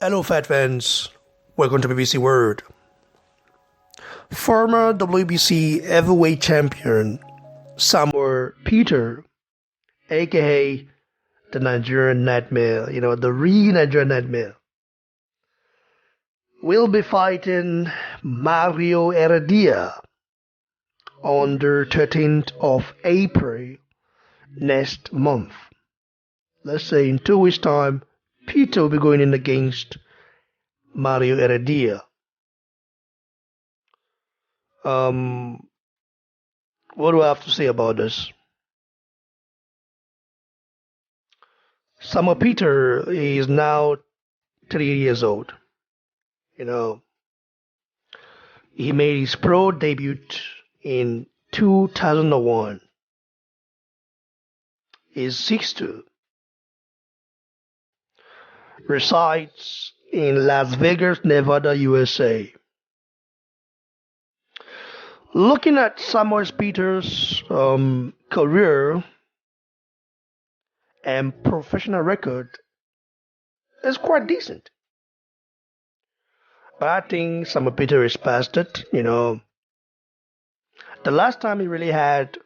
Hello, Fat fans. Welcome to BBC World. Former WBC heavyweight champion Samuel Peter, aka the Nigerian Nightmare, the real Nigerian Nightmare, will be fighting Mario Heredia on the 13th of April next month. Let's say in 2 weeks' time, Peter will be going in against Mario Heredia. What do I have to say about this? Samuel Peter is now 3 years old. He made his pro debut in 2001. He's 6'2". Resides in Las Vegas, Nevada, USA. Looking at Samuel Peter's career and professional record, it's quite decent. But I think Samuel Peter is past it. The last time he really had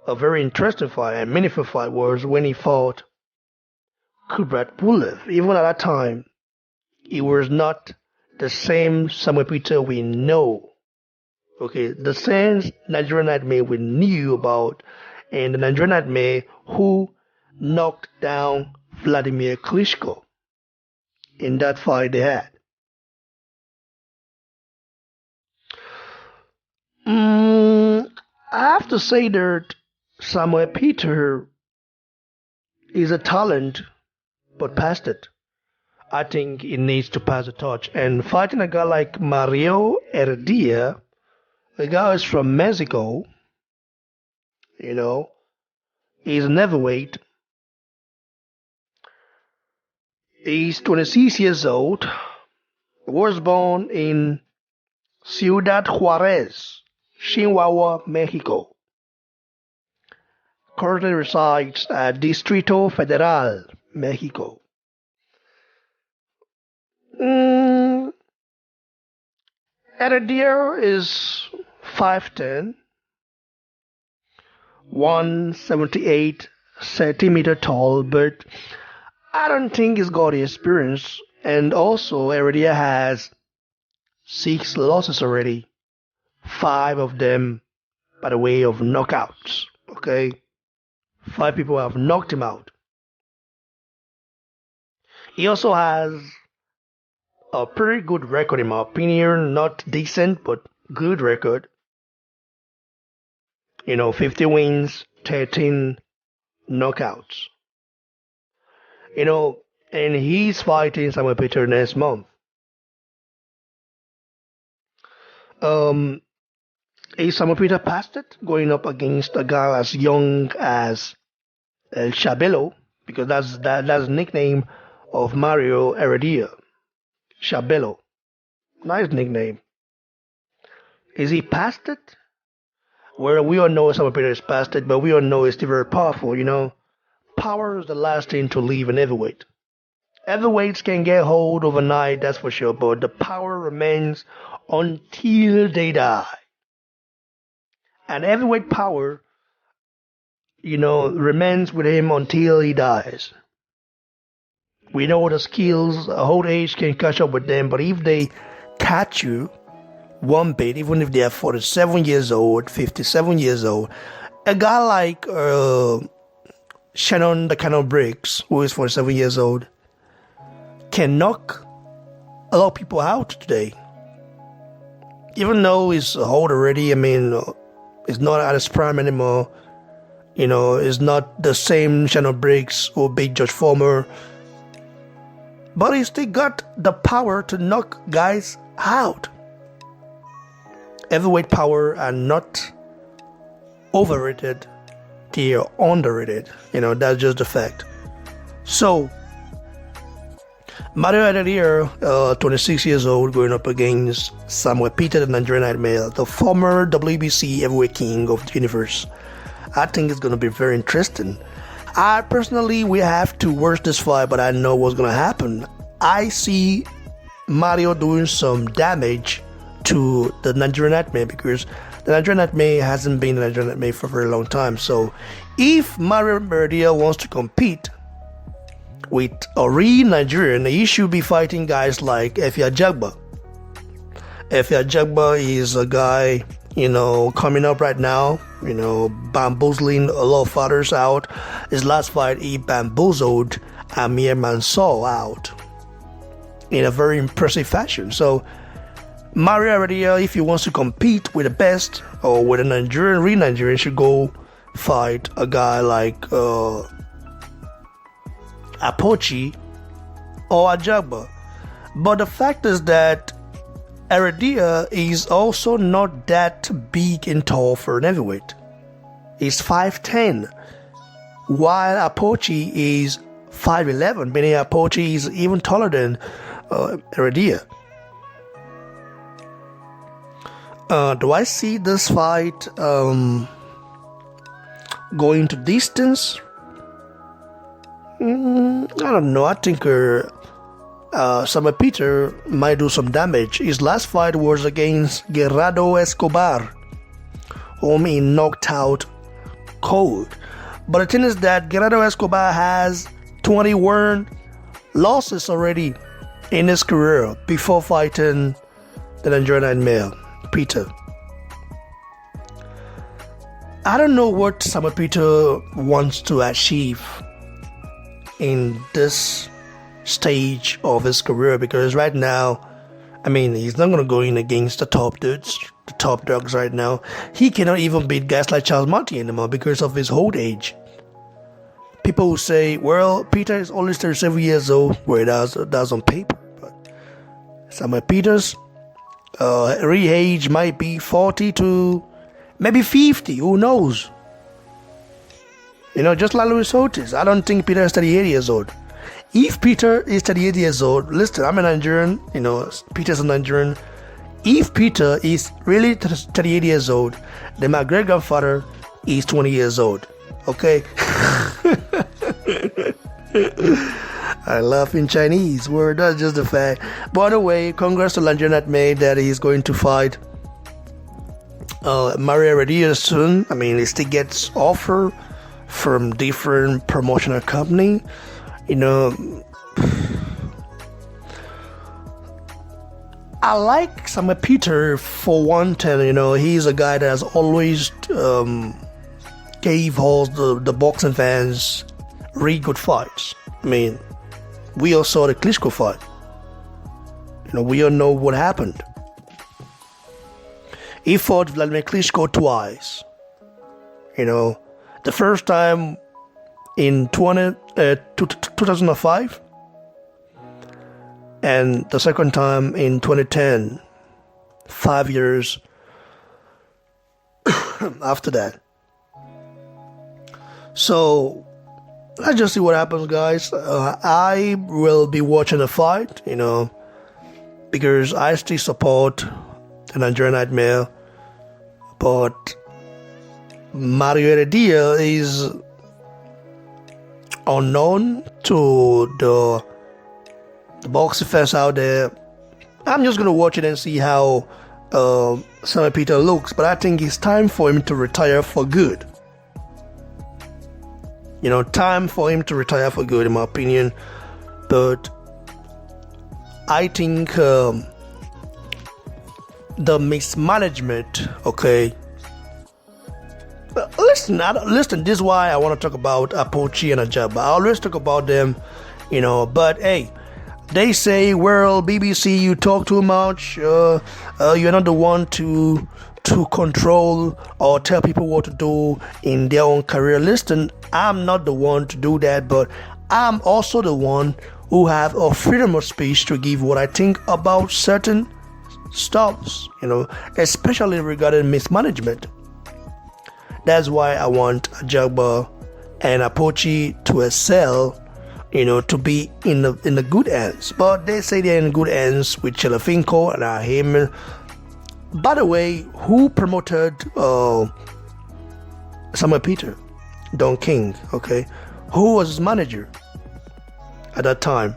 a very interesting fight and meaningful fight was when he fought Kubrat Pulev. Even at that time, he was not the same Samuel Peter we know. Okay, the same Nigerian Nightmare we knew about, and the Nigerian Nightmare who knocked down Vladimir Klitschko in that fight they had. I have to say that Samuel Peter is a talent, but past it. I think he needs to pass the torch. And fighting a guy like Mario Heredia, a guy who's from Mexico, he's an heavyweight. He's 26 years old, was born in Ciudad Juarez, Chihuahua, Mexico. Currently resides at Distrito Federal, Mexico. Heredia is 5'10", 178 centimeter tall, but I don't think he's got the experience. And also, Heredia has 6 losses already, 5 of them by the way of knockouts. Okay, 5 people have knocked him out. He also has a pretty good record in my opinion, not decent, but good record. 50 wins, 13 knockouts. And he's fighting Samuel Peter next month. Is Samuel Peter past it, going up against a guy as young as El Chabelo, because that's the nickname of Mario Heredia. Chabelo. Nice nickname. Is he past it? Well, we all know Samuel Peter is past it, but we all know he's still very powerful, Power is the last thing to leave an heavyweight. Heavyweights can get hold overnight, that's for sure, but the power remains until they die. And heavyweight power, remains with him until he dies. We know the skills, old age can catch up with them, but if they catch you one bit, even if they are 47 years old, 57 years old, a guy like Shannon the Cannon Briggs, who is 47 years old, can knock a lot of people out today. Even though he's old already, he's not at his prime anymore. He's not the same Shannon Briggs who beat George Foreman. But he still got the power to knock guys out. Heavyweight power are not overrated, they are underrated. That's just the fact. So, Mario Heredia, 26 years old, going up against Samuel Peter, the Nigerian Nightmare, the former WBC heavyweight king of the universe. I think it's going to be very interesting. I personally, we have to watch this fight, but I know what's going to happen. I see Mario doing some damage to the Nigerian anime, because the Nigerian anime hasn't been the Nigerian anime for a very long time. So if Mario Heredia wants to compete with a real Nigerian, he should be fighting guys like Efia Jagba. Efia Jagba is a guy, coming up right now, bamboozling a lot of fighters out. His last fight, he bamboozled Amir Mansour out in a very impressive fashion. So Mario Heredia, if he wants to compete with the best or with a real Nigerian, should go fight a guy like Apochi or Ajagba. But the fact is that Heredia is also not that big and tall for an heavyweight. He's 5'10", while Apochi is 5'11", meaning Apochi is even taller than Heredia. Do I see this fight going to distance? I don't know. I think Samuel Peter might do some damage. His last fight was against Gerardo Escobar, whom he knocked out cold. But the thing is that Gerardo Escobar has 21 losses already in his career before fighting the Nigerian male, Peter. I don't know what Samuel Peter wants to achieve in this stage of his career, because right now, he's not going to go in against the top dudes, the top dogs right now. He cannot even beat guys like Charles Monty anymore because of his old age. People will say, well, Peter is only 37 years old, where that's on paper. But Samuel Peter's real age might be 40 to maybe 50, who knows? Just like Luis Ortiz. I don't think Peter is 38 years old. If Peter is 38 years old, listen, I'm a Nigerian, Peter's a Nigerian. If Peter is really 38 years old, then my great-grandfather is 20 years old. Okay? I laugh in Chinese, where that's just the fact. By the way, congrats to Nigerian made that he's going to fight Mario Heredia soon. He still gets offer from different promotional company. I like Samuel Peter for one thing. He's a guy that has always gave all the boxing fans really good fights. We all saw the Klitschko fight. We all know what happened. He fought Vladimir Klitschko twice. The first time in 2005, and the second time in 2010, 5 years after that. So let's just see what happens, guys. I will be watching the fight, because I still support the Nigerian Nightmare, but Mario Heredia is unknown to the boxing fans out there. I'm just gonna watch it and see how Samuel Peter looks, but I think it's time for him to retire for good. Time for him to retire for good, in my opinion. But I think the mismanagement, okay. Listen, this is why I want to talk about Apochi and Ajaba. I always talk about them, but hey, they say, well, BBC, you talk too much, you're not the one to control or tell people what to do in their own career. Listen, I'm not the one to do that, but I'm also the one who have a freedom of speech to give what I think about certain stuffs, especially regarding mismanagement. That's why I want Ajagba and Apochi to excel, to be in the good hands. But they say they're in good hands with Chelafinko and Ahim. By the way, who promoted Samuel Peter? Don King, okay? Who was his manager at that time?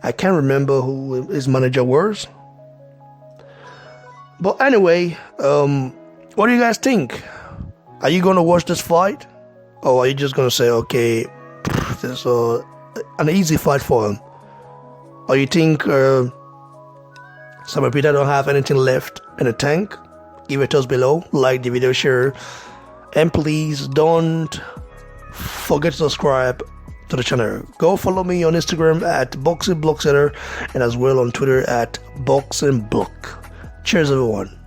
I can't remember who his manager was. But anyway, what do you guys think? Are you going to watch this fight? Or are you just going to say, okay, this is an easy fight for him? Or you think Samuel Peter don't have anything left in the tank? Give it to us below. Like the video, share. And please don't forget to subscribe to the channel. Go follow me on Instagram at Boxing Block Center and as well on Twitter at Boxing Block. Cheers, everyone.